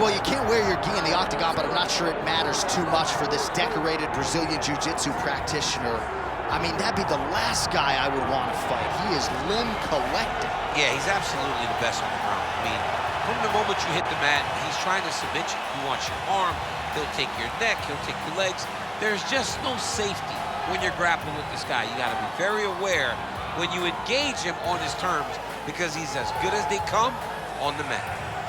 well, you can't wear your gi in the octagon, but I'm not sure it matters too much for this decorated Brazilian Jiu-Jitsu practitioner. I mean, that'd be the last guy I would want to fight. He is limb collecting. Yeah, he's absolutely the best on the ground. I mean, from the moment you hit the mat, he's trying to submit you. He wants your arm, he'll take your neck, he'll take your legs. There's just no safety when you're grappling with this guy. You gotta be very aware when you engage him on his terms, because he's as good as they come on the mat.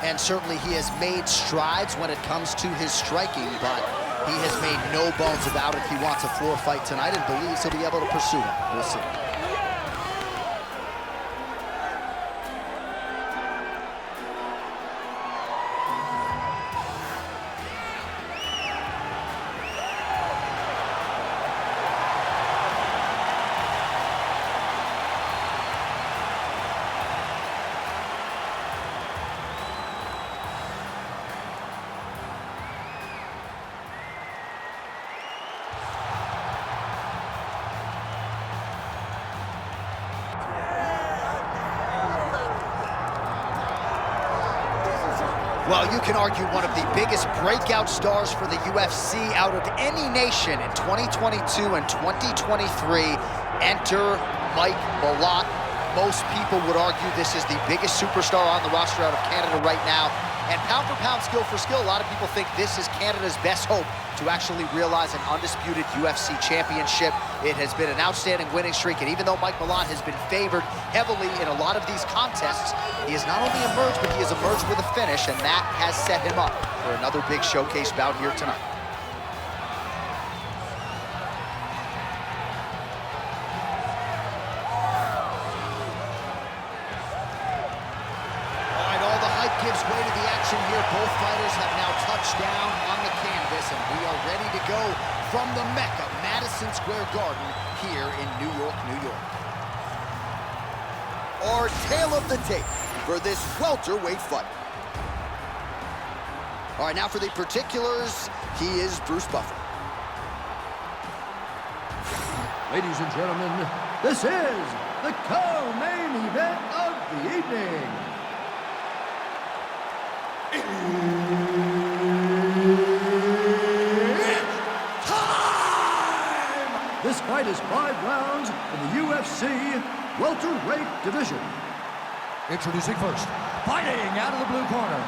And certainly he has made strides when it comes to his striking, but he has made no bones about it. He wants a floor fight tonight and believes he'll be able to pursue it. We'll see. Well, you can argue one of the biggest breakout stars for the UFC out of any nation in 2022 and 2023. Enter Mike Malott. Most people would argue this is the biggest superstar on the roster out of Canada right now. And pound for pound, skill for skill, a lot of people think this is Canada's best hope to actually realize an undisputed UFC championship. It has been an outstanding winning streak, and even though Mike Malott has been favored heavily in a lot of these contests, he has not only emerged, but he has emerged with a finish, and that has set him up for another big showcase bout here tonight. Gives way to the action here. Both fighters have now touched down on the canvas, and we are ready to go from the Mecca, Madison Square Garden, here in New York, New York. Our tale of the tape for this welterweight fight. All right, now for the particulars, he is Bruce Buffer. Ladies and gentlemen, this is the co-main event of the evening. It's time! This fight is 5 rounds in the UFC welterweight division. Introducing first, fighting out of the blue corner,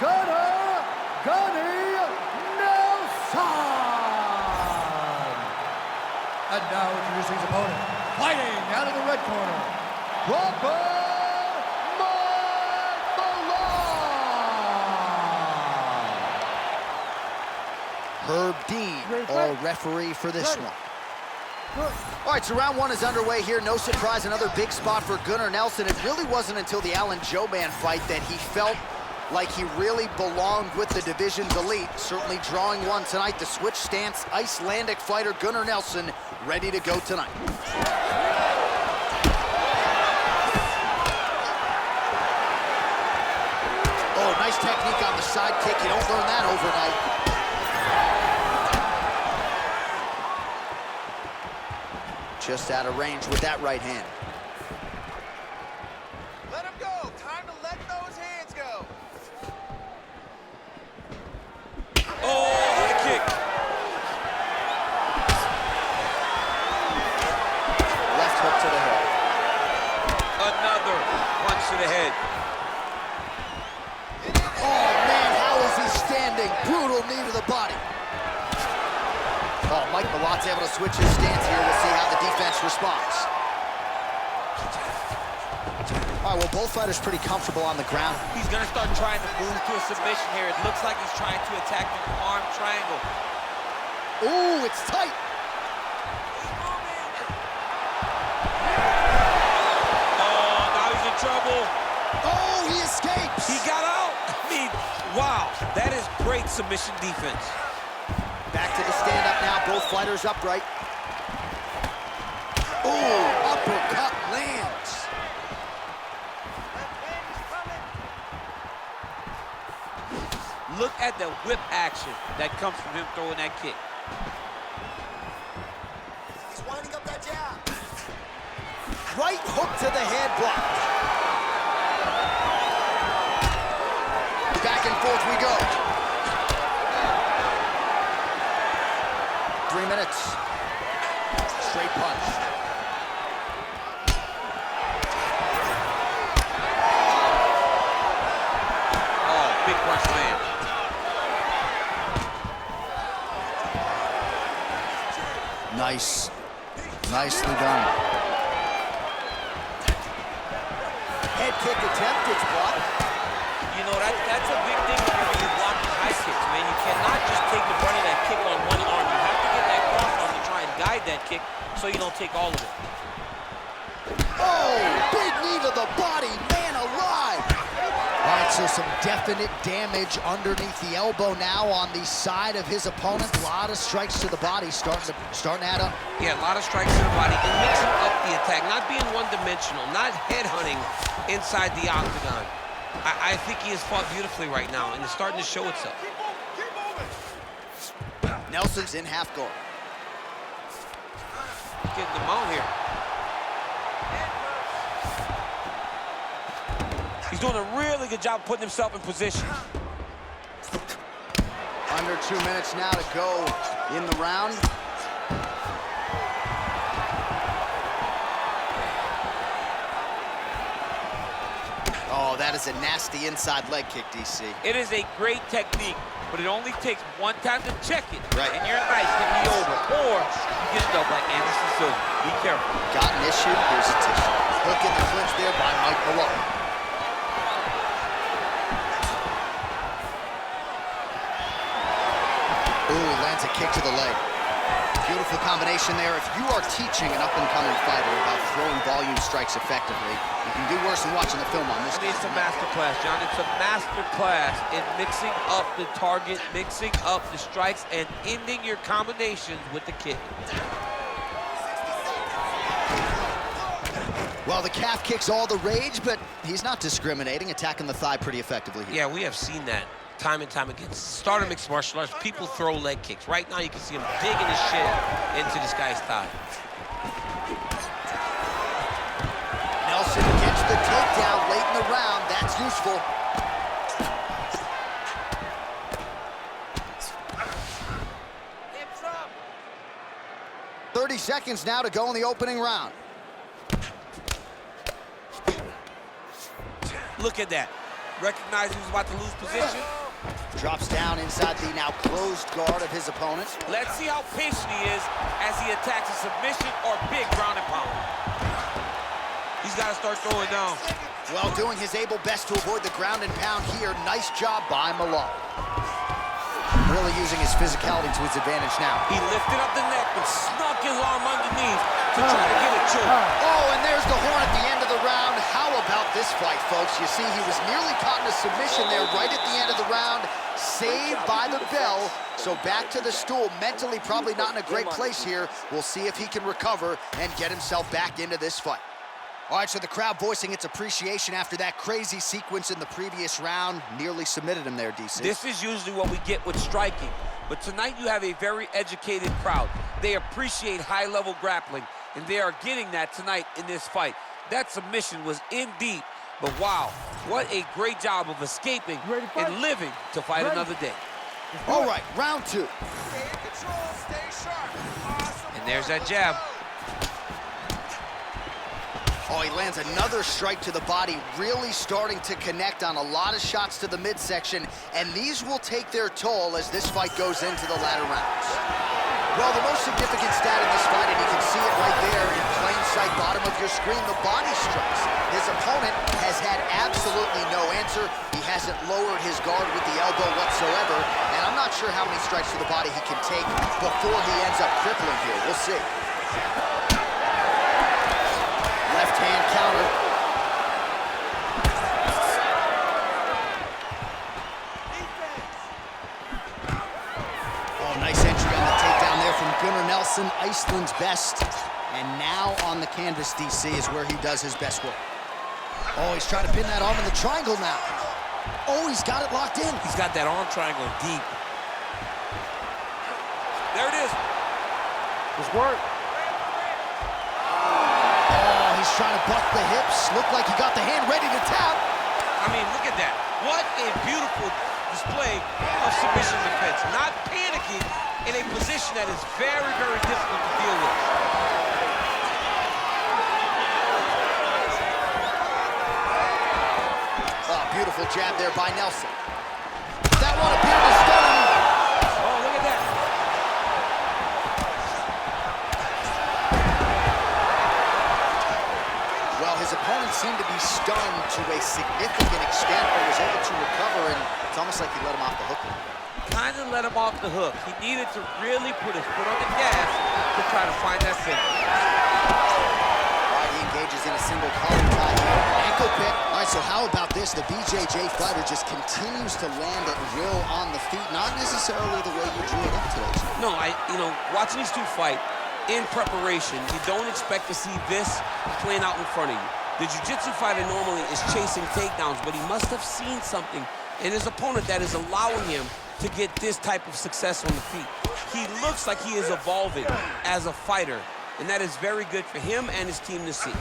Gunny Nelson! And now introducing his opponent, fighting out of the red corner, Robert Herb Dean, our referee for this one. All right, so round one is underway here. No surprise, another big spot for Gunnar Nelson. It really wasn't until the Alan Jouban fight that he felt like he really belonged with the division's elite. Certainly drawing one tonight, the switch stance Icelandic fighter Gunnar Nelson ready to go tonight. Oh, nice technique on the side kick. You don't learn that overnight. Just out of range with that right hand. Let him go. Time to let those hands go. Oh, high kick. Left hook to the head. Another punch to the head. Oh, man, how is he standing? Brutal knee to the body. Oh, Mike Malott's able to switch his stance here. We'll see how the defense responds. All right, well, both fighters pretty comfortable on the ground. He's gonna start trying to move to a submission here. It looks like he's trying to attack the arm triangle. Ooh, it's tight. Oh, now he's in trouble. Oh, he escapes. He got out. I mean, wow, that is great submission defense. Back to the stand-up now, both fighters upright. Ooh, uppercut lands. Look at the whip action that comes from him throwing that kick. He's winding up that jab. Right hook to the head blocked. Back and forth we go. minutes. Straight punch. Oh, big punch land. Nice. Nicely done. Head kick attempt, it's blocked. You know, that's a big thing whenever you block the high kicks, man. You cannot just take the brunt of that kick on one arm. You have to get that cross arm to try and guide that kick so you don't take all of it. Oh, big knee to the body, man alive. All right, so some definite damage underneath the elbow now on the side of his opponent. A lot of strikes to the body starting to add up. Yeah, a lot of strikes to the body and mixing up the attack, not being one-dimensional, not headhunting inside the octagon. I think he has fought beautifully right now, and it's starting to show itself. Nelson's in half guard. Getting the mount here. He's doing a really good job putting himself in position. Under 2 minutes now to go in the round. Oh, that is a nasty inside leg kick, DC. It is a great technique, but it only takes one time to check it. Right. And you're nice, hit me over. Or you get it up like Anderson Silva. Be careful. Got an issue, here's a tissue. Hook in the clinch there by Mike Malone. Ooh, lands a kick to the leg. Beautiful combination there. If you are teaching an up-and-coming fighter about throwing volume strikes effectively, you can do worse than watching the film on this. I mean, it's a master class, John. It's a master class in mixing up the target, mixing up the strikes, and ending your combinations with the kick. Well, the calf kick's all the rage, but he's not discriminating, attacking the thigh pretty effectively here. Yeah, we have seen that time and time again. Start of mixed martial arts, people throw leg kicks. Right now, you can see him digging his shin into this guy's thigh. Nelson gets the takedown late in the round. That's useful. Hips up. 30 seconds now to go in the opening round. Look at that. Recognize he was about to lose position. Drops down inside the now closed guard of his opponent. Let's see how patient he is as he attacks a submission or big ground and pound. He's got to start throwing down. Well, doing his able best to avoid the ground and pound here. Nice job by Malone. Really using his physicality to his advantage now. He lifted up the neck and snuck his arm underneath to try to get a choke. Oh, and there's the horn at the end of the round. How about this fight, folks? You see, he was nearly caught in a submission there right at the end of the round. Saved by the bell. So back to the stool. Mentally probably not in a great place here. We'll see if he can recover and get himself back into this fight. All right, so the crowd voicing its appreciation after that crazy sequence in the previous round. Nearly submitted him there, DC. This is usually what we get with striking. But tonight you have a very educated crowd. They appreciate high-level grappling, and they are getting that tonight in this fight. That submission was in deep, but wow, what a great job of escaping and living to fight another day. All right, round two. Stay in control, stay sharp. Awesome. And there's that jab. Oh, he lands another strike to the body, really starting to connect on a lot of shots to the midsection, and these will take their toll as this fight goes into the latter rounds. Well, the most significant stat in this fight, and you can see it right there in plain sight, bottom of your screen, the body strikes. His opponent has had absolutely no answer. He hasn't lowered his guard with the elbow whatsoever, and I'm not sure how many strikes to the body he can take before he ends up crippling here. We'll see. Left-hand counter. Oh, nice entry on the takedown there from Gunnar Nelson, Iceland's best. And now on the canvas, DC, is where he does his best work. Oh, he's trying to pin that arm in the triangle now. Oh, he's got it locked in. He's got that arm triangle deep. There it is. Good work. He's trying to buck the hips. Looked like he got the hand ready to tap. I mean, look at that. What a beautiful display of submission defense. Not panicking in a position that is very, very difficult to deal with. Oh, beautiful jab there by Nelson. That one appeared to stun him. Oh, look at that. Well, his opponent seemed to be stunned to a significant extent, but was able to recover, and it's almost like he let him off the hook. Kind of let him off the hook. He needed to really put his foot on the gas to try to find that single. All right, he engages in a single collar tie here. Ankle pick. All right, so how about this? The BJJ fighter just continues to land at will on the feet, not necessarily the way you drew it up today. No, watching these two fight in preparation, you don't expect to see this playing out in front of you. The jiu-jitsu fighter normally is chasing takedowns, but he must have seen something in his opponent that is allowing him to get this type of success on the feet. He looks like he is evolving as a fighter, and that is very good for him and his team to see.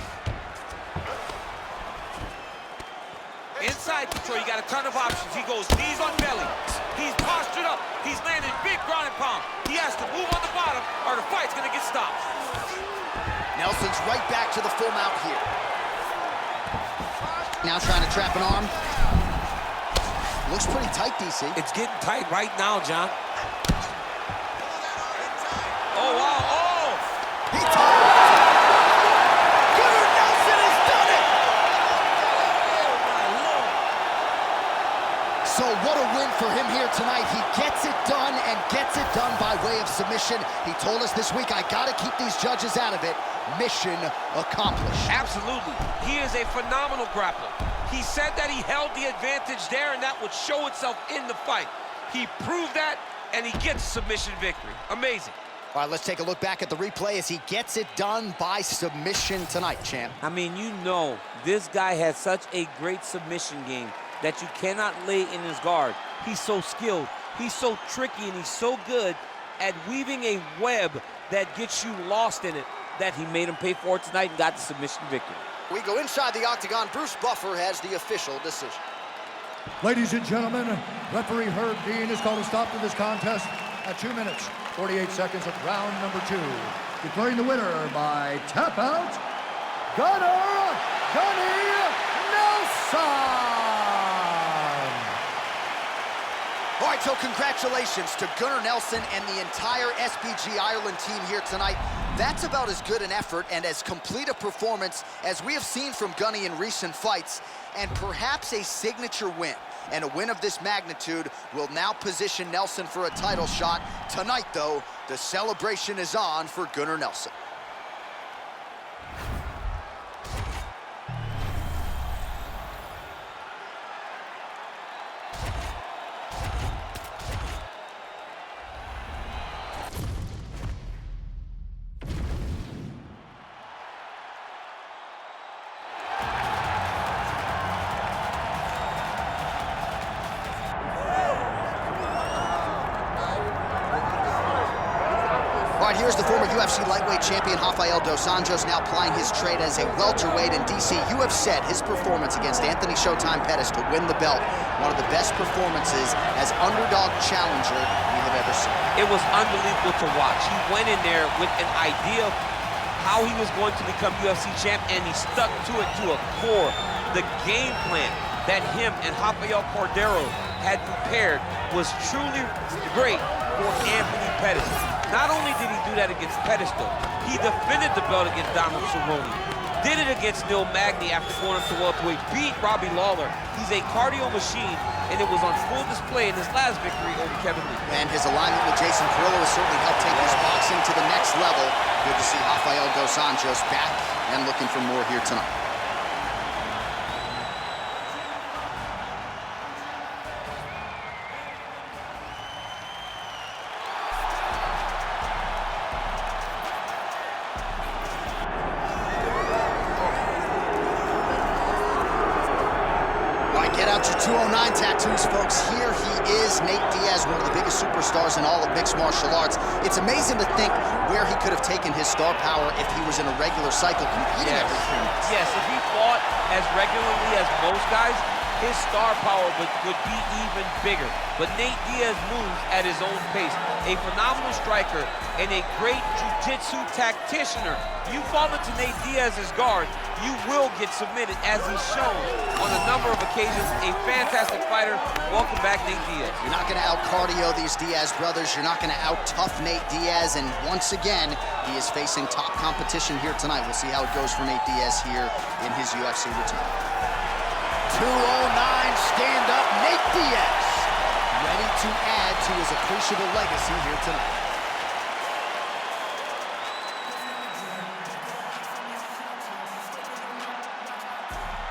Inside control, you got a ton of options. He goes knees on belly. He's postured up. He's landing big ground and pound. He has to move on the bottom or the fight's gonna get stopped. Nelson's right back to the full mount here. Now trying to trap an arm. Looks pretty tight, DC. It's getting tight right now, John. Oh, wow, oh! He tied! Gunnar Nelson has done it! So what a win for him here tonight. He gets it done and gets it done by way of submission. He told us this week, I gotta keep these judges out of it. Mission accomplished. Absolutely. He is a phenomenal grappler. He said that he held the advantage there, and that would show itself in the fight. He proved that, and he gets submission victory. Amazing. All right, let's take a look back at the replay as he gets it done by submission tonight, champ. I mean, you know, this guy has such a great submission game that you cannot lay in his guard. He's so skilled. He's so tricky, and he's so good at weaving a web that gets you lost in it that he made him pay for it tonight and got the submission victory. We go inside the octagon. Bruce Buffer has the official decision. Ladies and gentlemen, referee Herb Dean has called a stop to this contest at 2 minutes, 48 seconds of round number 2. Declaring the winner by tap out, Gunnar Nelson! All right, so congratulations to Gunnar Nelson and the entire SBG Ireland team here tonight. That's about as good an effort and as complete a performance as we have seen from Gunny in recent fights, and perhaps a signature win. And a win of this magnitude will now position Nelson for a title shot. Tonight, though, the celebration is on for Gunnar Nelson. All right, here's the former UFC lightweight champion Rafael dos Anjos now plying his trade as a welterweight. And DC, you have said his performance against Anthony Showtime Pettis to win the belt, one of the best performances as underdog challenger we have ever seen. It was unbelievable to watch. He went in there with an idea of how he was going to become UFC champ, and he stuck to it to a core. The game plan that him and Rafael Cordero had prepared was truly great for Anthony Pettis. Not only did he do that against Pettis, though, he defended the belt against Donald Cerrone. Did it against Neil Magny after going up to welterweight, beat Robbie Lawler. He's a cardio machine, and it was on full display in his last victory over Kevin Lee. And his alignment with Jason Carrillo has certainly helped take his boxing to the next level. Good to see Rafael dos Anjos back and looking for more here tonight. Get out your 209 tattoos, folks. Here he is, Nate Diaz, one of the biggest superstars in all of mixed martial arts. It's amazing to think where he could have taken his star power if he was in a regular cycle competing every 3 months. Yes, if he fought as regularly as most guys, his star power would be even bigger. But Nate Diaz moves at his own pace. A phenomenal striker and a great jiu-jitsu tacticianer. You fall into Nate Diaz's guard, you will get submitted, as he's shown on a number of occasions. A fantastic fighter. Welcome back, Nate Diaz. You're not going to out-cardio these Diaz brothers. You're not going to out-tough Nate Diaz. And once again, he is facing top competition here tonight. We'll see how it goes for Nate Diaz here in his UFC return. 209 stand-up Nate Diaz, ready to add to his appreciable legacy here tonight.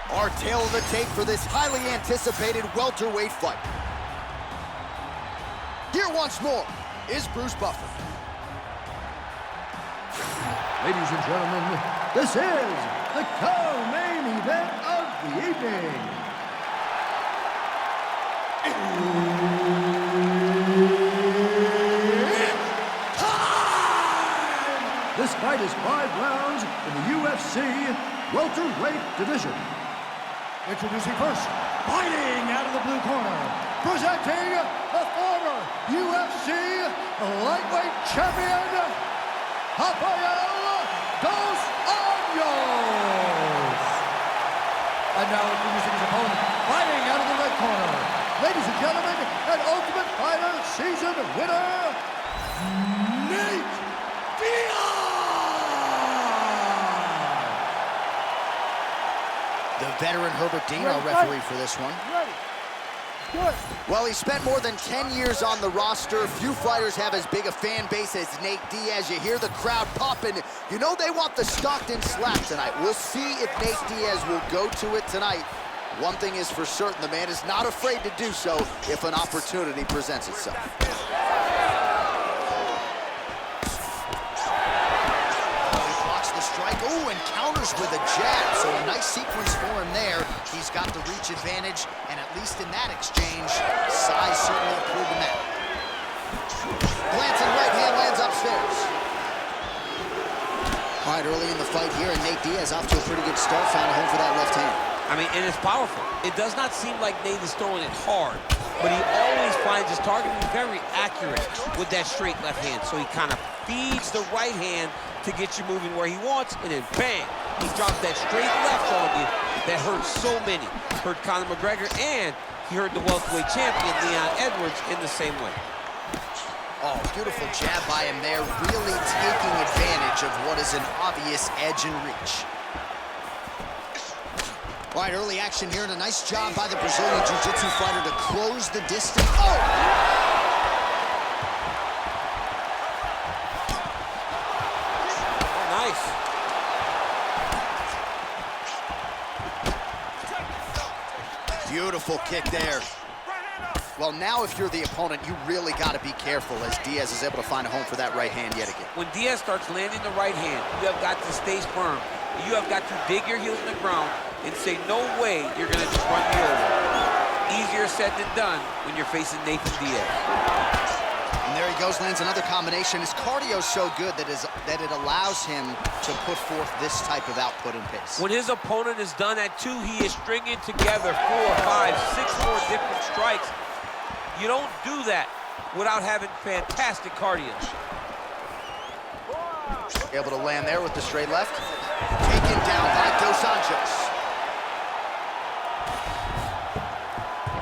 Our tail of the tape for this highly anticipated welterweight fight. Here once more is Bruce Buffer. Ladies and gentlemen, this is the co-main event of the evening. This fight is 5 rounds in the UFC welterweight division. Introducing first, fighting out of the blue corner, presenting the former UFC lightweight champion, Rafael Dos Anjos. And now introducing his opponent, fighting out of the red corner, ladies and gentlemen, an Ultimate Fighter season winner, Nate Diaz. The veteran Herbert Dean, our referee for this one. Good. Well, he spent more than 10 years on the roster. Few fighters have as big a fan base as Nate Diaz. You hear the crowd popping. You know they want the Stockton slap tonight. We'll see if Nate Diaz will go to it tonight. One thing is for certain, the man is not afraid to do so if an opportunity presents itself. Strike, oh, and counters with a jab, so a nice sequence for him there. He's got the reach advantage, and at least in that exchange, size certainly improved in that. Glancing right hand lands upstairs. All right, early in the fight here, and Nate Diaz off to a pretty good start, found a home for that left hand. I mean, and it's powerful. It does not seem like Nate is throwing it hard, but he always finds his target very accurate with that straight left hand. So he kind of feeds the right hand to get you moving where he wants, and then bang, he drops that straight left on you that hurts so many. Hurt Conor McGregor, and he hurt the welterweight champion, Leon Edwards, in the same way. Oh, beautiful jab by him there, really taking advantage of what is an obvious edge and reach. All right, early action here, and a nice job by the Brazilian Jiu-Jitsu fighter to close the distance. Oh! Beautiful kick there. Well, now if you're the opponent, you really got to be careful as Diaz is able to find a home for that right hand yet again. When Diaz starts landing the right hand, you have got to stay firm. You have got to dig your heels in the ground and say, no way you're going to just run me over. Easier said than done when you're facing Nathan Diaz. And there he goes, lands another combination. His cardio's so good that it allows him to put forth this type of output and pace. When his opponent is done at 2, he is stringing together 4, 5, 6 more different strikes. You don't do that without having fantastic cardio. Able to land there with the straight left. Taken down by Dos Anjos.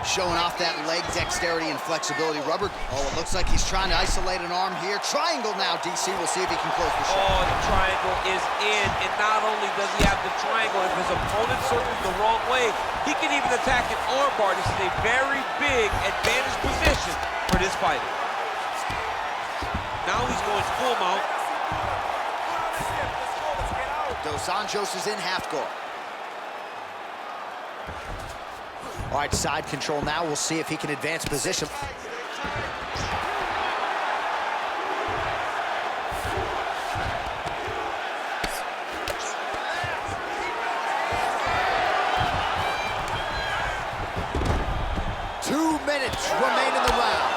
Showing off that leg dexterity and flexibility. Rubber, oh, it looks like he's trying to isolate an arm here. Triangle now, DC. We'll see if he can close the shot. Oh, the triangle is in, and not only does he have the triangle, if his opponent circles the wrong way, he can even attack an arm bar. This is a very big advantage position for this fighter. Now he's going full mount. Dos Anjos is in half guard. All right, side control now. We'll see if he can advance position. Two minutes remain in the round.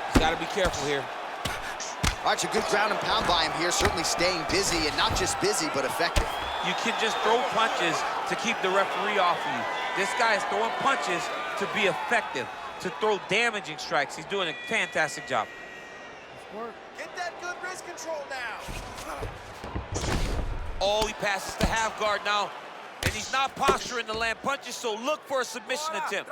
He's got to be careful here. All right, it's a good ground and pound by him here, certainly staying busy, and not just busy, but effective. You can just throw punches to keep the referee off of you. This guy is throwing punches to be effective, to throw damaging strikes. He's doing a fantastic job. Get that good wrist control now. Oh, he passes the half guard now. And he's not posturing to land punches, so look for a submission attempt.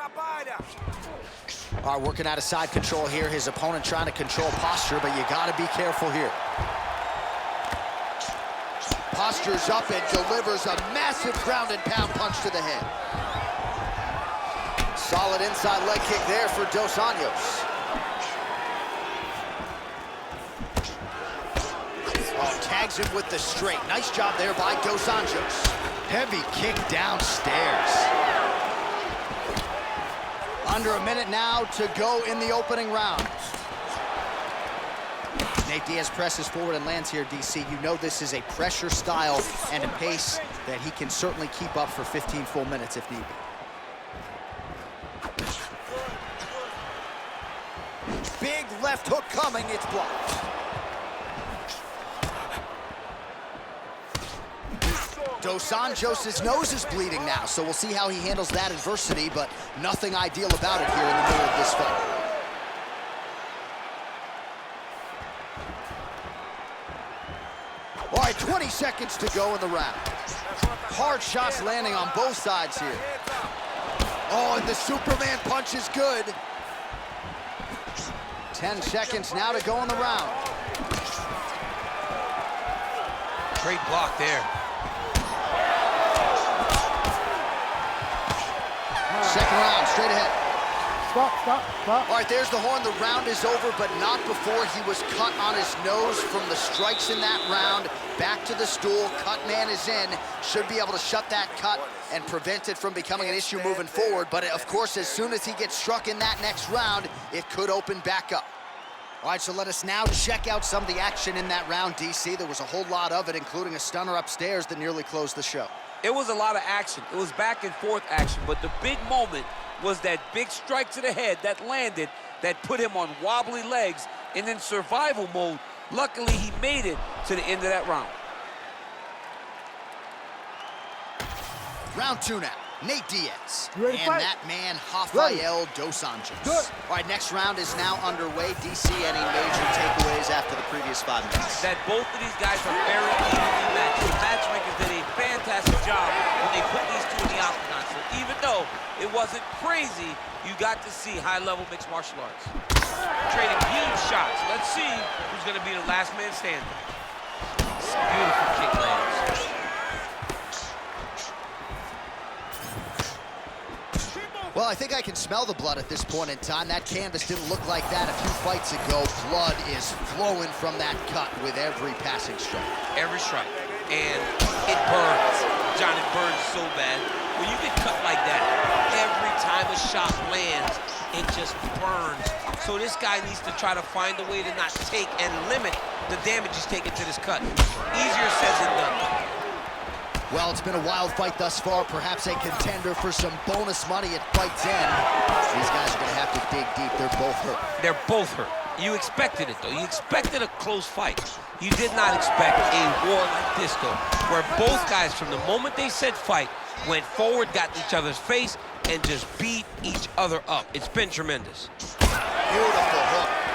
All right, working out of side control here. His opponent trying to control posture, but you got to be careful here. Postures up and delivers a massive ground and pound punch to the head. Solid inside leg kick there for Dos Anjos. Oh, tags him with the straight. Nice job there by Dos Anjos. Heavy kick downstairs. Under a minute now to go in the opening round. Nate Diaz presses forward and lands here, DC. You know this is a pressure style and a pace that he can certainly keep up for 15 full minutes if need be. Big left hook coming, it's blocked. Dos Anjos' nose is bleeding now, so we'll see how he handles that adversity, but nothing ideal about it here in the middle of this fight. All right, 20 seconds to go in the round. Hard shots landing on both sides here. Oh, and the Superman punch is good. 10 seconds now to go in the round. Great block there. Second round, straight ahead. Stop. All right, there's the horn. The round is over, but not before he was cut on his nose from the strikes in that round. Back to the stool. Cut man is in. Should be able to shut that cut and prevent it from becoming an issue moving forward. But, of course, as soon as he gets struck in that next round, it could open back up. All right, so let us now check out some of the action in that round, DC. There was a whole lot of it, including a stunner upstairs that nearly closed the show. It was a lot of action. It was back and forth action, but the big moment was that big strike to the head that landed, that put him on wobbly legs and in survival mode. Luckily, he made it to the end of that round. Round two now. Nate Diaz You ready to and fight? that man, Rafael Dos Anjos. Good. All right, next round is now underway. DC, any major takeaways after the previous 5 minutes? That both of these guys are very evenly matched. The matchmakers did a fantastic job when they put these two in the octagon. So even though it wasn't crazy, you got to see high-level mixed martial arts. Trading huge shots. Let's see who's going to be the last man standing. Beautiful kick lands. Well, I think I can smell the blood at this point in time. That canvas didn't look like that a few fights ago. Blood is flowing from that cut with every passing strike. Every strike. And it burns. John, it burns so bad. When you get cut like that, every time a shot lands, it just burns. So this guy needs to try to find a way to not take and limit the damage he's taking to this cut. Easier said than done. Well, it's been a wild fight thus far. Perhaps a contender for some bonus money at fight's end. These guys are going to have to dig deep. They're both hurt. They're both hurt. You expected it, though. You expected a close fight. You did not expect a war like this, though, where both guys, from the moment they said fight, went forward, got in each other's face, and just beat each other up. It's been tremendous. Beautiful hook.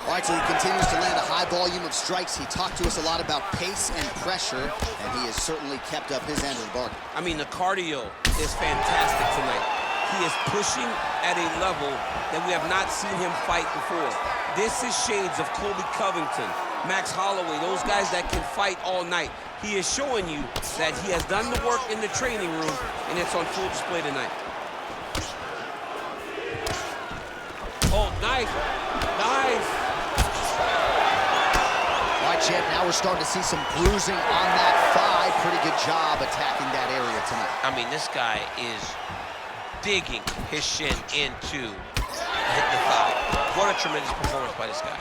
All right, so he continues to land a high volume of strikes. He talked to us a lot about pace and pressure, and he has certainly kept up his end of the bargain. I mean, the cardio is fantastic tonight. He is pushing at a level that we have not seen him fight before. This is shades of Colby Covington, Max Holloway, those guys that can fight all night. He is showing you that he has done the work in the training room, and it's on full display tonight. Oh, nice. Nice. All right, champ, now we're starting to see some bruising on that thigh. Pretty good job attacking that area tonight. I mean, this guy is digging his shin into hitting the thigh. What a tremendous performance by this guy.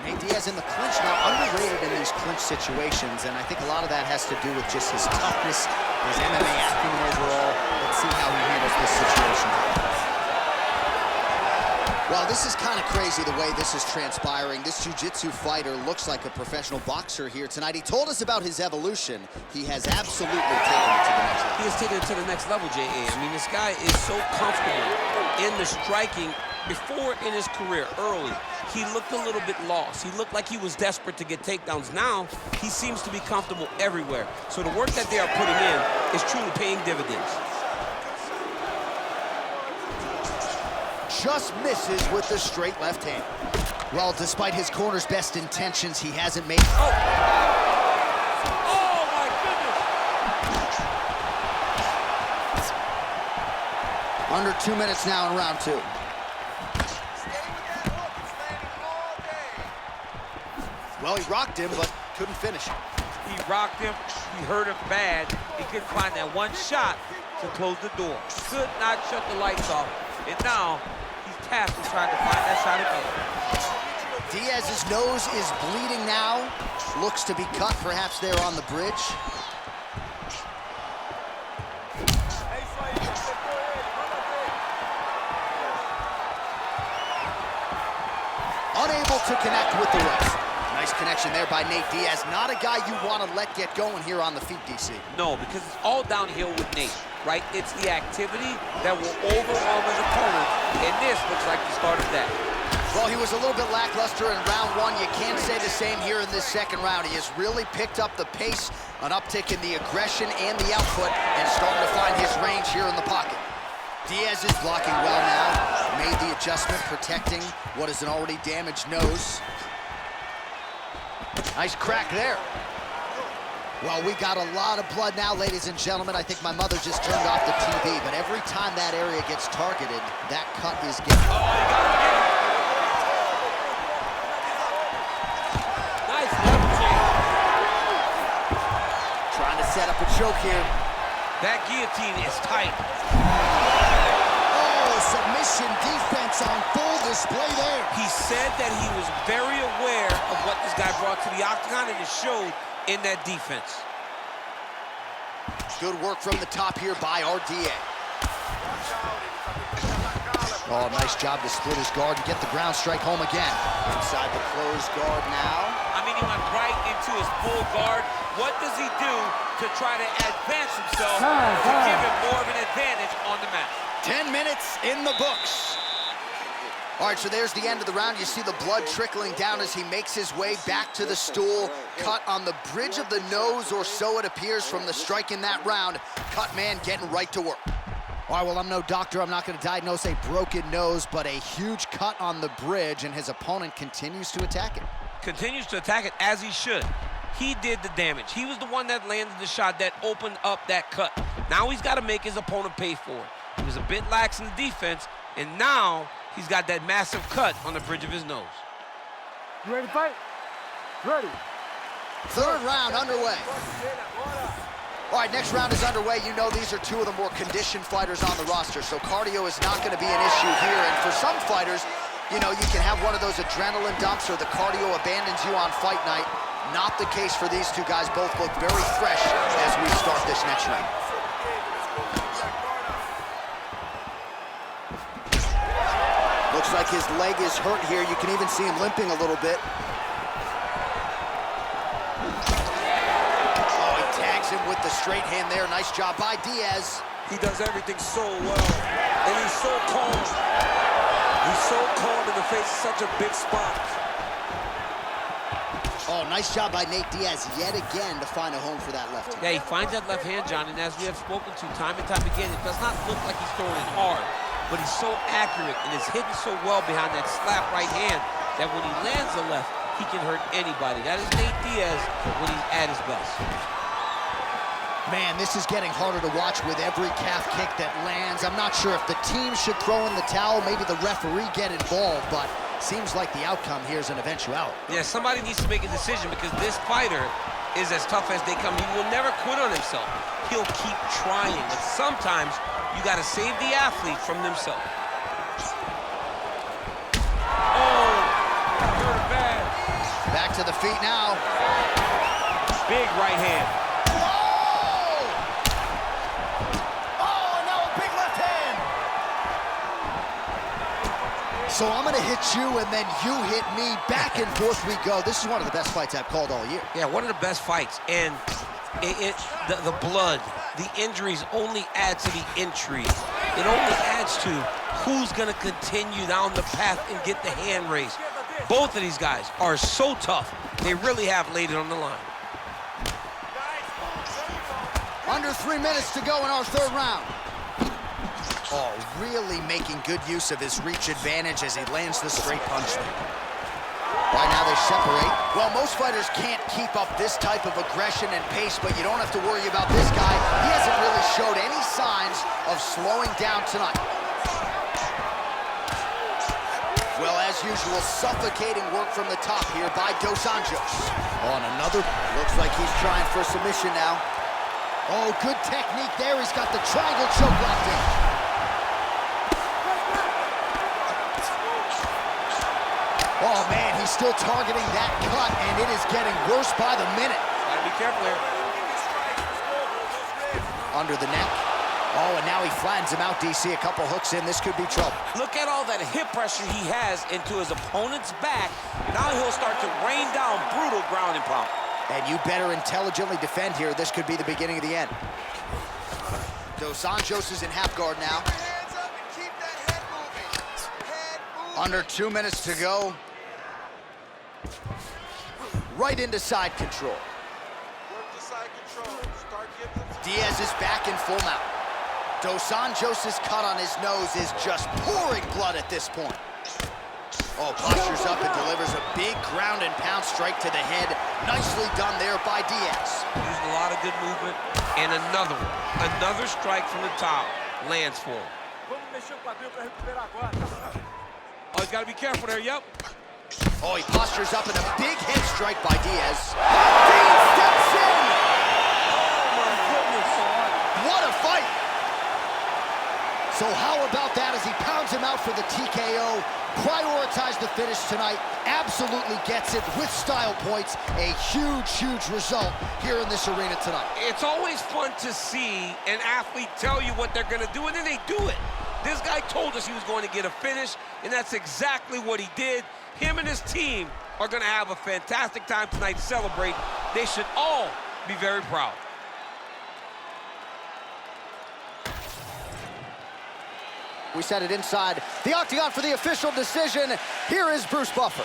Nate Diaz in the clinch now, underrated in these clinch situations, and I think a lot of that has to do with just his toughness, his MMA acumen overall. Let's see how he handles this situation. Well, this is kind of crazy the way this is transpiring. This jiu-jitsu fighter looks like a professional boxer here tonight. He told us about his evolution. He has absolutely taken it to the next level. He has taken it to the next level, J.A. I mean, this guy is so comfortable in the striking. Before in his career, early, he looked a little bit lost. He looked like he was desperate to get takedowns. Now, he seems to be comfortable everywhere. So the work that they are putting in is truly paying dividends. Just misses with the straight left hand. Well, despite his corner's best intentions, he hasn't made... Oh, my goodness! Under 2 minutes now in round 2. Well, he rocked him, but couldn't finish. He rocked him. He hurt him bad. He couldn't find that one shot to close the door. Could not shut the lights off. And now, he's tasked with trying to find that shot again. Diaz's nose is bleeding now. Looks to be cut, perhaps there on the bridge. Unable to connect with the rest. Nice connection there by Nate Diaz. Not a guy you want to let get going here on the feet, DC. No, because it's all downhill with Nate, right? It's the activity that will overwhelm his opponent, and this looks like the start of that. Well, he was a little bit lackluster in round 1. You can't say the same here in this second round. He has really picked up the pace, an uptick in the aggression and the output, and starting to find his range here in the pocket. Diaz is blocking well now. Made the adjustment, protecting what is an already damaged nose. Nice crack there. Well, we got a lot of blood now, ladies and gentlemen. I think my mother just turned off the TV, but every time that area gets targeted, that cut is getting... Oh, you got to get it. Nice left change. Trying to set up a choke here. That guillotine is tight. Submission defense on full display there. He said that he was very aware of what this guy brought to the octagon, and it showed in that defense. Good work from the top here by RDA. Oh, nice job to split his guard and get the ground strike home again. Inside the closed guard now. I mean, he went right into his full guard. What does he do to try to advance himself to give him more of an advantage on the mat? 10 minutes in the books. All right, so there's the end of the round. You see the blood trickling down as he makes his way back to the stool. Cut on the bridge of the nose, or so it appears from the strike in that round. Cut man getting right to work. All right, well, I'm no doctor. I'm not going to diagnose a broken nose, but a huge cut on the bridge, and his opponent continues to attack it. Continues to attack it as he should. He did the damage. He was the one that landed the shot that opened up that cut. Now he's got to make his opponent pay for it. He was a bit lax in the defense, and now he's got that massive cut on the bridge of his nose. You ready to fight? Ready. Third round underway. All right, next round is underway. You know these are two of the more conditioned fighters on the roster, so cardio is not going to be an issue here. And for some fighters, you know, you can have one of those adrenaline dumps or the cardio abandons you on fight night. Not the case for these two guys. Both look very fresh as we start this next round. Looks like his leg is hurt here. You can even see him limping a little bit. Oh, he tags him with the straight hand there. Nice job by Diaz. He does everything so well, and he's so calm. He's so calm in the face of such a big spot. Oh, nice job by Nate Diaz yet again to find a home for that left hand. Yeah, he finds that left hand, John, and as we have spoken to time and time again, it does not look like he's throwing it hard, but he's so accurate and is hitting so well behind that slap right hand that when he lands the left, he can hurt anybody. That is Nate Diaz when he's at his best. Man, this is getting harder to watch with every calf kick that lands. I'm not sure if the team should throw in the towel, maybe the referee get involved, but seems like the outcome here is an eventuality. Yeah, somebody needs to make a decision because this fighter is as tough as they come. He will never quit on himself. He'll keep trying, but sometimes you got to save the athlete from themselves. Oh, hurt bad. Back to the feet now. Big right hand. So I'm gonna hit you and then you hit me. Back and forth we go. This is one of the best fights I've called all year. Yeah, one of the best fights. And the blood, the injuries only add to the intrigue. It only adds to who's gonna continue down the path and get the hand raised. Both of these guys are so tough. They really have laid it on the line. Under 3 minutes to go in our third round. Oh, really making good use of his reach advantage as he lands the straight punch there. Right now they separate. Well, most fighters can't keep up this type of aggression and pace, but you don't have to worry about this guy. He hasn't really showed any signs of slowing down tonight. Well, as usual, suffocating work from the top here by Dos Anjos. On another, looks like he's trying for a submission now. Oh, good technique there. He's got the triangle choke locked in. Oh, man, he's still targeting that cut, and it is getting worse by the minute. Gotta be careful here. Under the neck. Oh, and now he flattens him out, DC. A couple hooks in. This could be trouble. Look at all that hip pressure he has into his opponent's back. Now he'll start to rain down brutal ground and pound. And you better intelligently defend here. This could be the beginning of the end. Dos Anjos is in half guard now. Hands up and keep that head moving. Head moving. Under 2 minutes to go. Right into side control. Work the side control. Start giving them some... Diaz is back in full mount. Dos Anjos' cut on his nose is just pouring blood at this point. Oh, postures up and delivers a big ground and pound strike to the head. Nicely done there by Diaz. Used a lot of good movement. And another one. Another strike from the top lands for him. Oh, he's got to be careful there, yep. Oh, he postures up and a big head strike by Diaz. Dean steps in! Oh, my goodness. What a fight! So how about that as he pounds him out for the TKO? Prioritize the finish tonight. Absolutely gets it with style points. A huge, huge result here in this arena tonight. It's always fun to see an athlete tell you what they're going to do, and then they do it. This guy told us he was going to get a finish, and that's exactly what he did. Him and his team are going to have a fantastic time tonight to celebrate. They should all be very proud. We set it inside the octagon for the official decision. Here is Bruce Buffer.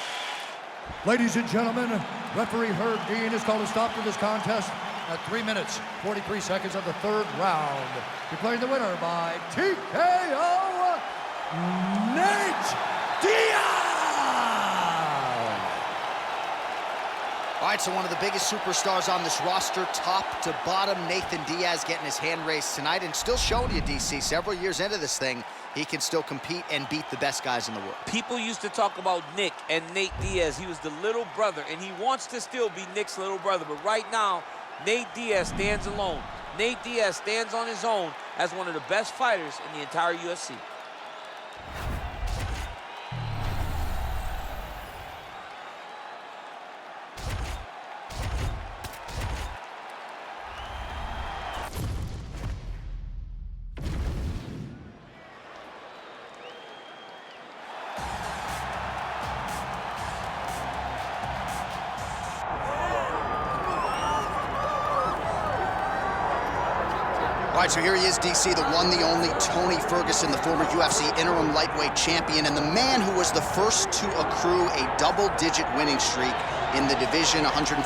Ladies and gentlemen, referee Herb Dean has called a stop to this contest at 3 minutes, 43 seconds of the third round. Declaring the winner by TKO, Nate Diaz! All right, so one of the biggest superstars on this roster, top to bottom, Nathan Diaz getting his hand raised tonight and still showing you, DC, several years into this thing, he can still compete and beat the best guys in the world. People used to talk about Nick and Nate Diaz. He was the little brother, and he wants to still be Nick's little brother. But right now, Nate Diaz stands alone. Nate Diaz stands on his own as one of the best fighters in the entire UFC. All right, so here he is, DC, the one, the only Tony Ferguson, the former UFC interim lightweight champion, and the man who was the first to accrue a double-digit winning streak in the division, 155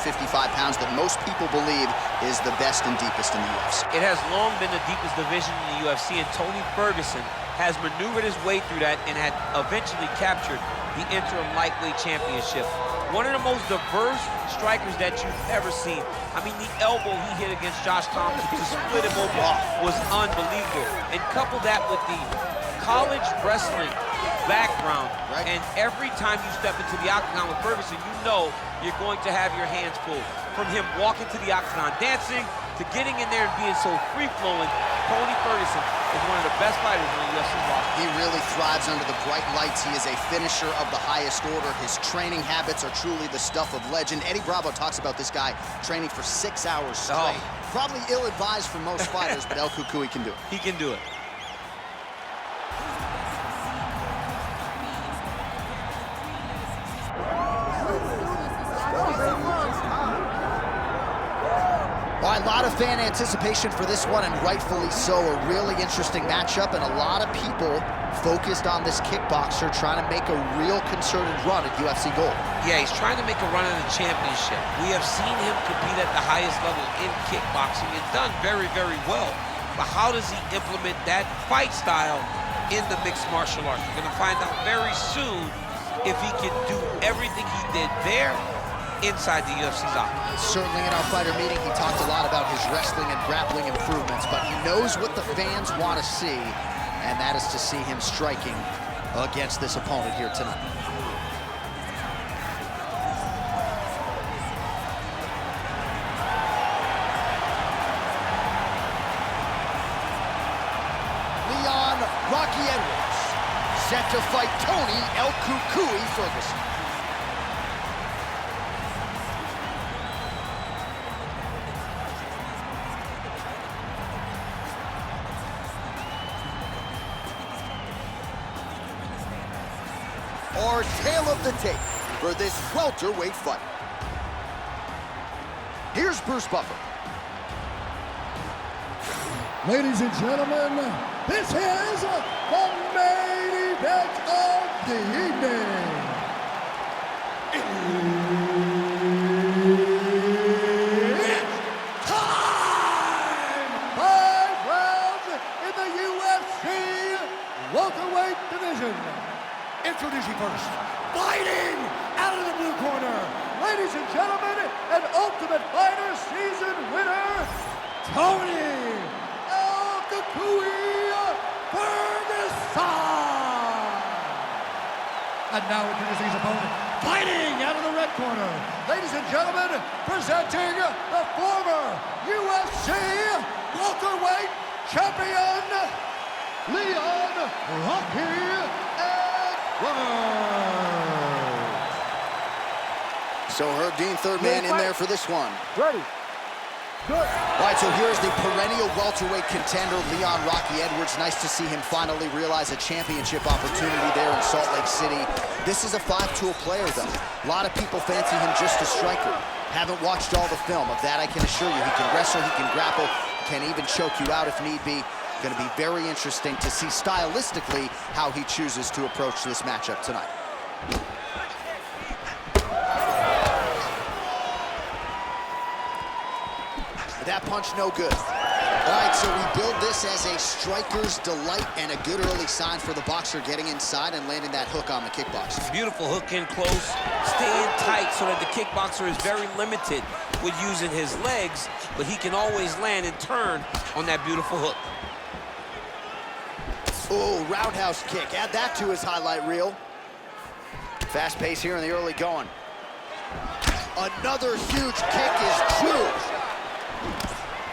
pounds, that most people believe is the best and deepest in the UFC. It has long been the deepest division in the UFC, and Tony Ferguson has maneuvered his way through that and had eventually captured the interim lightweight championship. One of the most diverse strikers that you've ever seen. I mean, the elbow he hit against Josh Thompson to split him open was unbelievable. And couple that with the college wrestling background, and every time you step into the octagon with Ferguson, you know you're going to have your hands pulled. From him walking to the octagon dancing, to getting in there and being so free-flowing, Tony Ferguson is one of the best fighters in the UFC roster. He really thrives under the bright lights. He is a finisher of the highest order. His training habits are truly the stuff of legend. Eddie Bravo talks about this guy training for 6 hours straight. Probably ill-advised for most fighters, but El Cucuy can do it. He can do it. lot of fan anticipation for this one, and rightfully so. A really interesting matchup, and a lot of people focused on this kickboxer trying to make a real concerted run at UFC Gold. Yeah, he's trying to make a run at a championship. We have seen him compete at the highest level in kickboxing and done very, very well. But how does he implement that fight style in the mixed martial arts? We're going to find out very soon if he can do everything he did there inside the UFC's office. Certainly in our fighter meeting, he talked a lot about his wrestling and grappling improvements, but he knows what the fans want to see, and that is to see him striking against this opponent here tonight. Leon Rocky Edwards, set to fight Tony El Cucuy Ferguson. Our tale of the tape for this welterweight fight. Here's Bruce Buffer. Ladies and gentlemen, this is the main event of the evening. It's time! 5 rounds in the UFC welterweight division. Introducing first, fighting out of the blue corner, ladies and gentlemen, an Ultimate Fighter season winner, Tony El Cucuy Ferguson. And now introducing his opponent, fighting out of the red corner, ladies and gentlemen, presenting the former UFC welterweight champion, Leon Rocky. So Herb Dean, third man in there for this one. Ready. Good. All right, so here's the perennial welterweight contender, Leon Rocky Edwards. Nice to see him finally realize a championship opportunity there in Salt Lake City. This is a 5-tool player, though. A lot of people fancy him just a striker. Haven't watched all the film. Of that, I can assure you. He can wrestle, he can grapple, can even choke you out if need be. Going to be very interesting to see stylistically how he chooses to approach this matchup tonight. That punch no good. All right, so we build this as a striker's delight and a good early sign for the boxer getting inside and landing that hook on the kickboxer. Beautiful hook in close, staying tight so that the kickboxer is very limited with using his legs, but he can always land and turn on that beautiful hook. Oh, roundhouse kick. Add that to his highlight reel. Fast pace here in the early going. Another huge kick is true.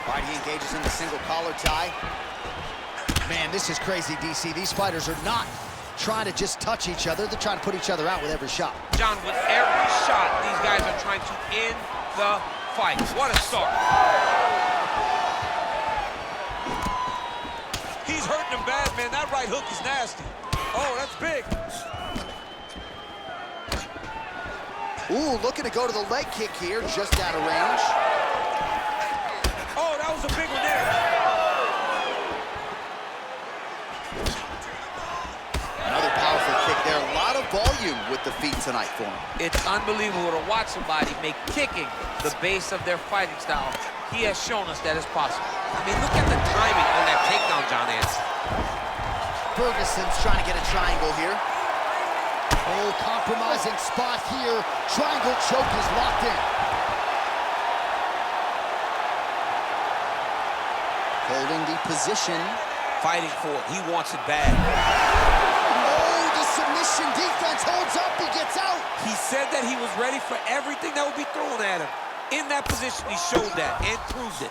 All right, he engages in the single collar tie. Man, this is crazy, DC. These fighters are not trying to just touch each other. They're trying to put each other out with every shot. John, with every shot, these guys are trying to end the fight. What a start. He's hurting him bad, man. That right hook is nasty. Oh, that's big. Ooh, looking to go to the leg kick here, just out of range. Oh, that was a big one there. Another powerful kick there. A lot of volume with the feet tonight for him. It's unbelievable to watch somebody make kicking the base of their fighting style. He has shown us that it's possible. I mean, look at the timing on that takedown, John Anderson. Ferguson's trying to get a triangle here. Oh, compromising spot here. Triangle choke is locked in. Holding the position. Fighting for it. He wants it bad. Oh, the submission defense holds up. He gets out. He said that he was ready for everything that would be thrown at him. In that position, he showed that and proved it.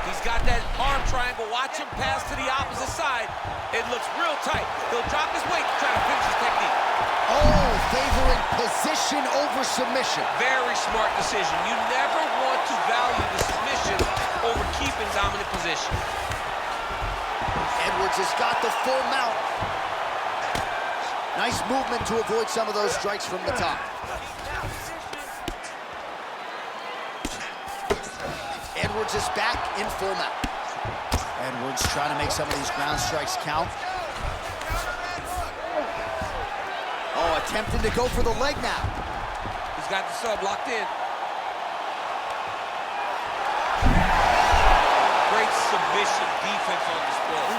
He's got that arm triangle. Watch him pass to the opposite side. It looks real tight. He'll drop his weight to try to finish his technique. Oh, favoring position over submission. Very smart decision. You never want to value the submission over keeping dominant position. Edwards has got the full mount. Nice movement to avoid some of those strikes from the top. Edwards is back in full mount. Edwards trying to make some of these ground strikes count. Oh, attempting to go for the leg now. He's got the sub locked in. Great submission defense on display.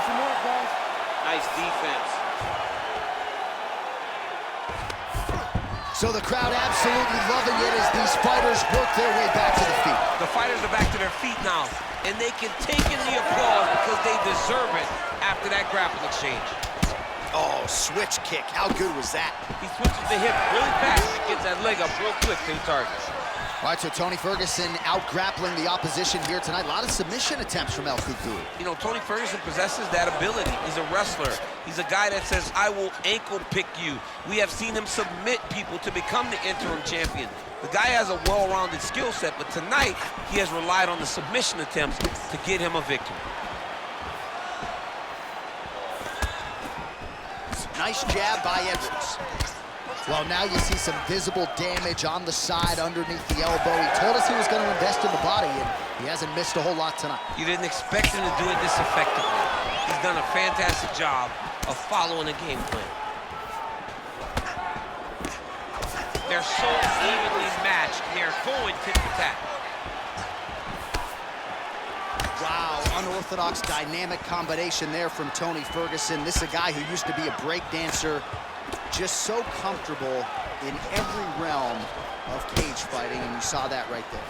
Nice defense. So the crowd absolutely loving it as these fighters work their way back to the feet. The fighters are back to their feet now, and they can take in the applause because they deserve it after that grappling exchange. Oh, switch kick. How good was that? He switches the hip really fast and gets that leg up real quick to the target. All right, so Tony Ferguson out-grappling the opposition here tonight. A lot of submission attempts from El Cucuy. You know, Tony Ferguson possesses that ability. He's a wrestler. He's a guy that says, I will ankle pick you. We have seen him submit people to become the interim champion. The guy has a well-rounded skill set, but tonight he has relied on the submission attempts to get him a victory. Nice jab by Edwards. Well, now you see some visible damage on the side underneath the elbow. He told us he was going to invest in the body, and he hasn't missed a whole lot tonight. You didn't expect him to do it this effectively. He's done a fantastic job of following a game plan. They're so evenly matched, they're going tit-for-tat. Wow, unorthodox dynamic combination there from Tony Ferguson. This is a guy who used to be a break dancer, just so comfortable in every realm of cage fighting, and you saw that right there.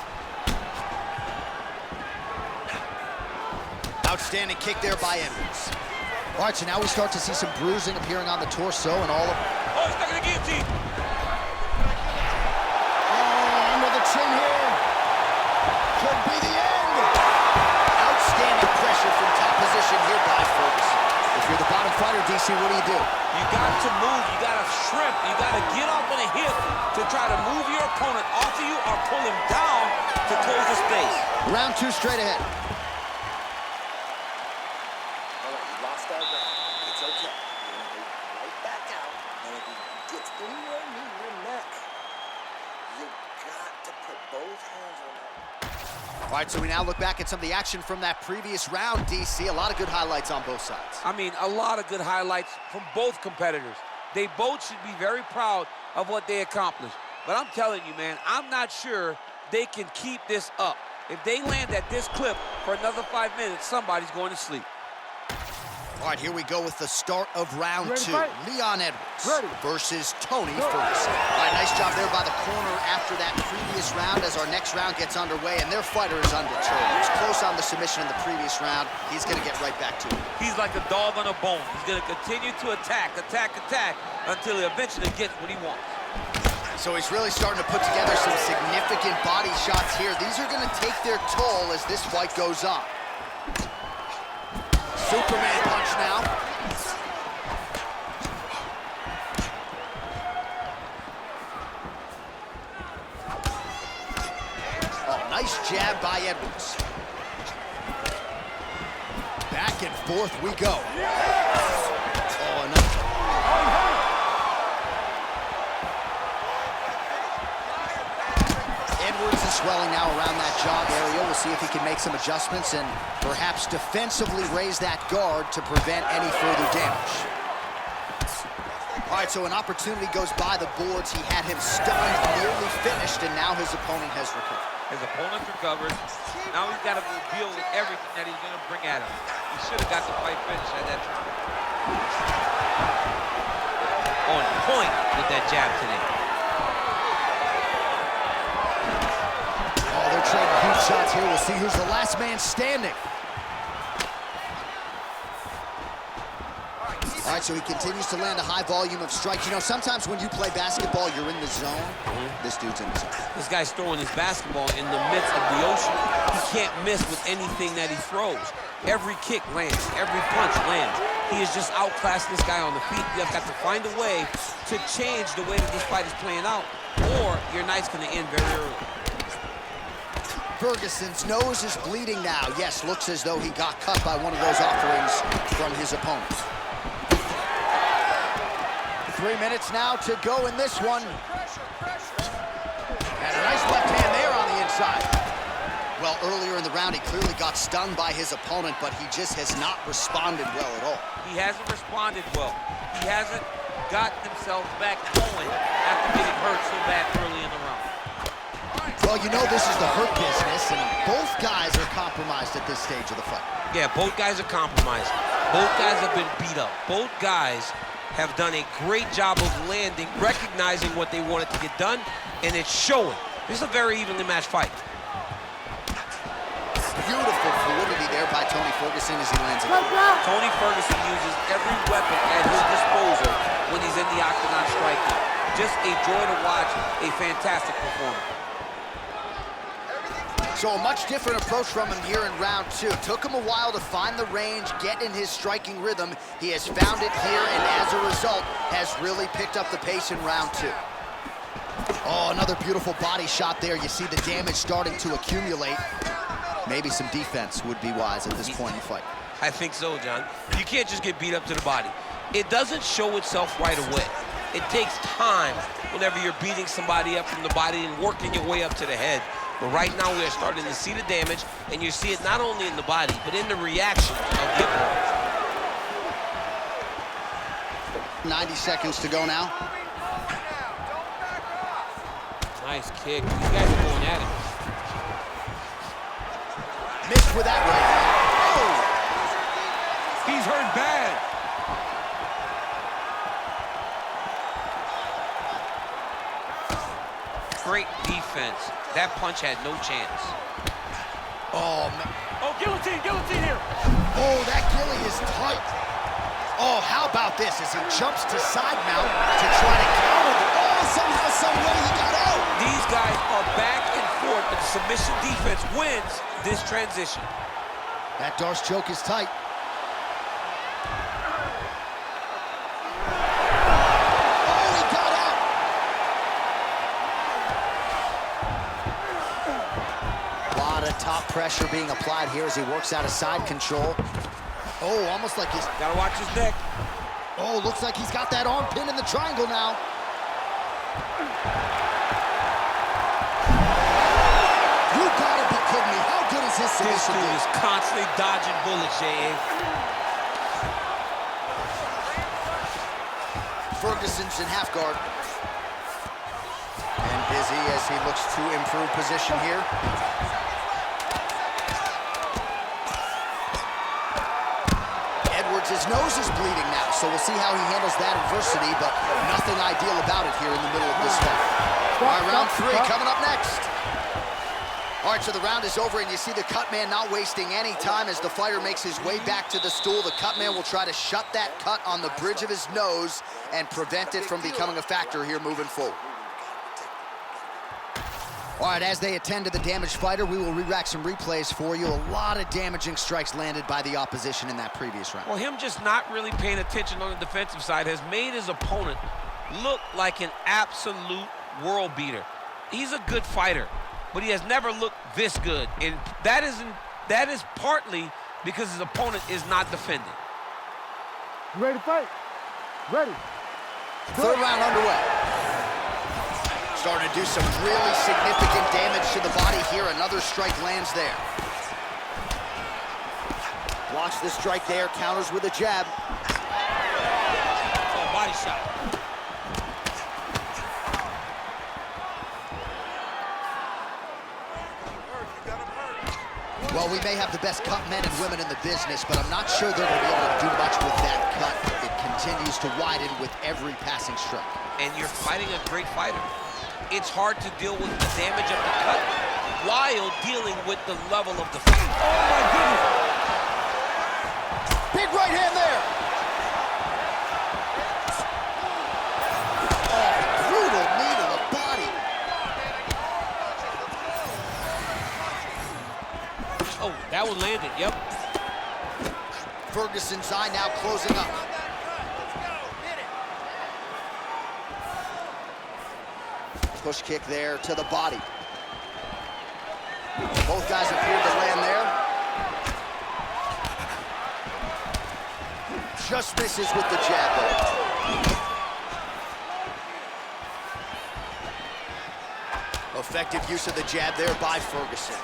Outstanding kick there by Edwards. All right, so now we start to see some bruising appearing on the torso and all of... Oh, he's stuck in the guillotine. Oh, under the chin here. Could be the end. Outstanding pressure from top position here by Ferguson. If you're the bottom fighter, DC, what do? You got to move, you got to shrimp, you got to get off on a hip to try to move your opponent off of you or pull him down to close the space. Round two straight ahead. All right, you lost that round. It's okay. You're going to go right back out, and if he gets anywhere near your neck, you got to put both hands on that. All right, so we now look back at some of the action from that previous round, DC. A lot of good highlights on both sides. I mean, a lot of good highlights from both competitors. They both should be very proud of what they accomplished. But I'm telling you, man, I'm not sure they can keep this up. If they land at this clip for another 5 minutes, somebody's going to sleep. All right, here we go with the start of round two. Leon Edwards versus Tony Ferguson. All right, nice job there by the corner after that previous round as our next round gets underway, and their fighter is undeterred. He was close on the submission in the previous round. He's going to get right back to it. He's like a dog on a bone. He's going to continue to attack until he eventually gets what he wants. So he's really starting to put together some significant body shots here. These are going to take their toll as this fight goes on. Superman punch now. Oh, nice jab by Edwards. Back and forth we go. Oh, enough. Edwards is swelling now around that jaw area. We'll see if he can make some adjustments and perhaps defensively raise that guard to prevent any further damage. All right, so an opportunity goes by the boards. He had him stunned, nearly finished, and now his opponent has recovered. His opponent recovered. Now he's got to deal with everything that he's going to bring at him. He should have got the fight finished at that time. On point with that jab today. Oh, they're trading huge shots here. We'll see who's the last man standing. All right, so he continues to land a high volume of strikes. You know, sometimes when you play basketball, you're in the zone. This dude's in the zone. This guy's throwing his basketball in the midst of the ocean. He can't miss with anything that he throws. Every kick lands, every punch lands. He is just outclassing this guy on the feet. You have got to find a way to change the way that this fight is playing out, or your night's going to end very early. Ferguson's nose is bleeding now. Yes, looks as though he got cut by one of those offerings from his opponent. 3 minutes now to go in this one. And a nice left hand there on the inside. Well, earlier in the round, he clearly got stung by his opponent, but he just has not responded well at all. He hasn't responded well. He hasn't gotten himself back going after getting hurt so bad early in the round. Well, you know this is the hurt business, and both guys are compromised at this stage of the fight. Yeah, both guys are compromised. Both guys have been beat up. Both guys have done a great job of landing, recognizing what they wanted to get done, and it's showing. This is a very evenly matched fight. Beautiful fluidity there by Tony Ferguson as he lands it. Tony Ferguson uses every weapon at his disposal when he's in the octagon striking. Just a joy to watch, a fantastic performance. So a much different approach from him here in round 2. Took him a while to find the range, get in his striking rhythm. He has found it here, and as a result, has really picked up the pace in round 2. Oh, another beautiful body shot there. You see the damage starting to accumulate. Maybe some defense would be wise at this point in the fight. I think so, John. You can't just get beat up to the body. It doesn't show itself right away. It takes time whenever you're beating somebody up from the body and working your way up to the head. But right now we are starting to see the damage, and you see it not only in the body, but in the reaction of the opponent. 90 seconds to go now. Nice kick. These guys are going at it. Missed with that right hand. Oh! He's hurt bad. Great defense. That punch had no chance. Oh, man. Oh, guillotine here. Oh, that gilly is tight. Oh, how about this as he jumps to side mount to try to counter the... Oh, somehow, some way he got out. These guys are back and forth, but the submission defense wins this transition. That Darce choke is tight. Oh, he got out. A lot of top pressure being applied here as he works out of side control. Oh, almost like he's... Gotta watch his neck. Oh, looks like he's got that arm pinned in the triangle now. You gotta be kidding me. How good is his This submission? dude is constantly dodging bullets, J.A. Ferguson's in half guard. And busy as he looks to improve position here. His nose is bleeding now, so we'll see how he handles that adversity, but nothing ideal about it here in the middle of this fight. All right, round 3 coming up next. All right, so the round is over, and you see the cut man not wasting any time as the fighter makes his way back to the stool. The cut man will try to shut that cut on the bridge of his nose and prevent it from becoming a factor here moving forward. All right, as they attend to the damaged fighter, we will re-rack some replays for you. A lot of damaging strikes landed by the opposition in that previous round. Well, him just not really paying attention on the defensive side has made his opponent look like an absolute world beater. He's a good fighter, but he has never looked this good, and that is partly because his opponent is not defending. You ready to fight? Ready. Third round underway. Starting to do some really significant damage to the body here. Another strike lands there. Blocks the strike there, counters with a jab. Oh, body shot. Well, we may have the best cut men and women in the business, but I'm not sure they're going to be able to do much with that cut. It continues to widen with every passing strike. And you're fighting a great fighter. It's hard to deal with the damage of the cut while dealing with the level of the fight. Oh, my goodness. Big right hand there. Oh, brutal knee to the body. Oh, that one landed, yep. Ferguson's eye now closing up. Push kick there to the body. Both guys appeared to land there. Just misses with the jab there. Effective use of the jab there by Ferguson.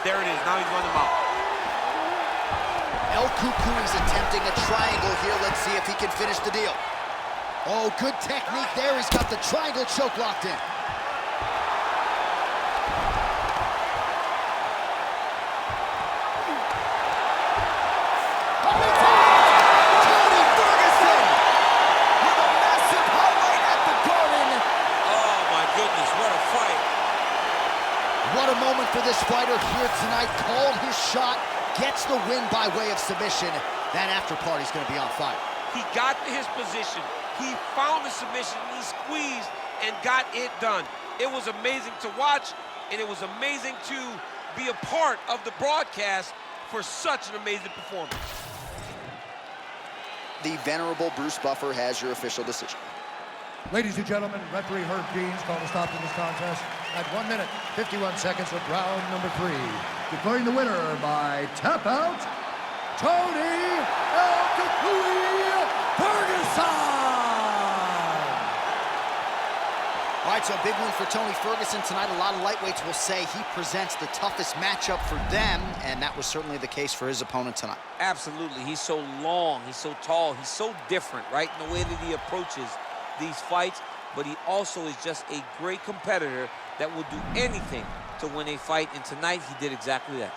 There it is. Now he's run him out. El Cucuy's attempting a triangle here. Let's see if he can finish the deal. Oh, good technique there. He's got the triangle choke locked in. What a moment for this fighter here tonight. Called his shot, gets the win by way of submission. That after party's gonna be on fire. He got to his position. He found the submission, he squeezed and got it done. It was amazing to watch, and it was amazing to be a part of the broadcast for such an amazing performance. The venerable Bruce Buffer has your official decision. Ladies and gentlemen, referee Herb Dean's called a stop to this contest at 1 minute, 51 seconds of round number 3. Declaring the winner by tap out, Tony El Cucuy Ferguson! All right, so a big win for Tony Ferguson tonight. A lot of lightweights will say he presents the toughest matchup for them, and that was certainly the case for his opponent tonight. Absolutely. He's so long, he's so tall, he's so different, right, in the way that he approaches these fights, but he also is just a great competitor that will do anything to win a fight, and tonight he did exactly that.